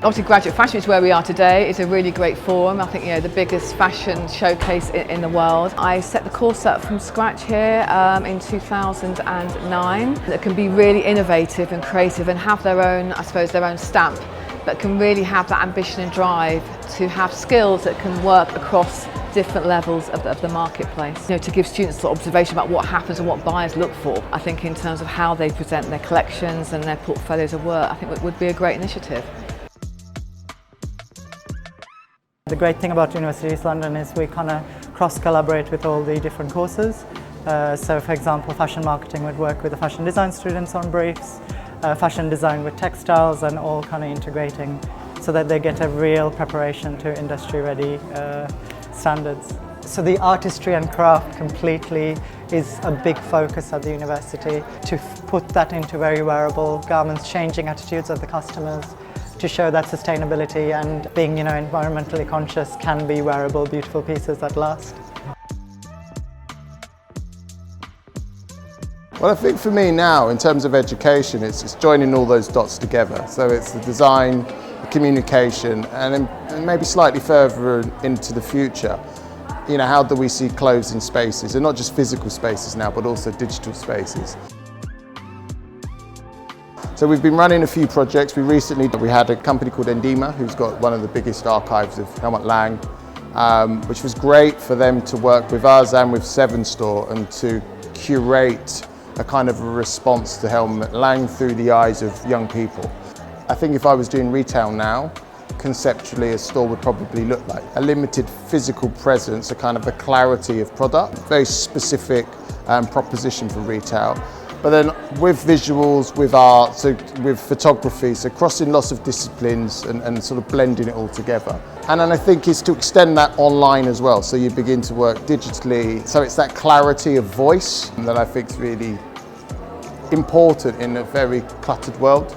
Obviously Graduate Fashion is where we are today. It's a really great forum. I think the biggest fashion showcase in the world. I set the course up from scratch here in 2009. That can be really innovative and creative and have their own, I suppose, their own stamp, but can really have that ambition and drive to have skills that can work across different levels of the marketplace. To give students the observation about what happens and what buyers look for, I think in terms of how they present their collections and their portfolios of work, I think it would be a great initiative. The great thing about University East London is we kind of cross-collaborate with all the different courses. So for example, fashion marketing would work with the fashion design students on briefs, fashion design with textiles, and all kind of integrating so that they get a real preparation to industry-ready standards. So the artistry and craft completely is a big focus at the university, to put that into very wearable garments, changing attitudes of the customers, to show that sustainability and being environmentally conscious can be wearable, beautiful pieces that last. Well, I think for me now, in terms of education, it's joining all those dots together. So it's the design, the communication, and then maybe slightly further into the future. How do we see clothes in spaces, and not just physical spaces now, but also digital spaces. So we've been running a few projects. We had a company called Endema, who's got one of the biggest archives of Helmut Lang, which was great for them to work with us and with Seven Store and to curate a kind of a response to Helmut Lang through the eyes of young people. I think if I was doing retail now, conceptually a store would probably look like a limited physical presence, a kind of a clarity of product, very specific proposition for retail. But then with visuals, with art, so with photography, so crossing lots of disciplines and sort of blending it all together. And then I think is to extend that online as well, so you begin to work digitally. So it's that clarity of voice that I think is really important in a very cluttered world.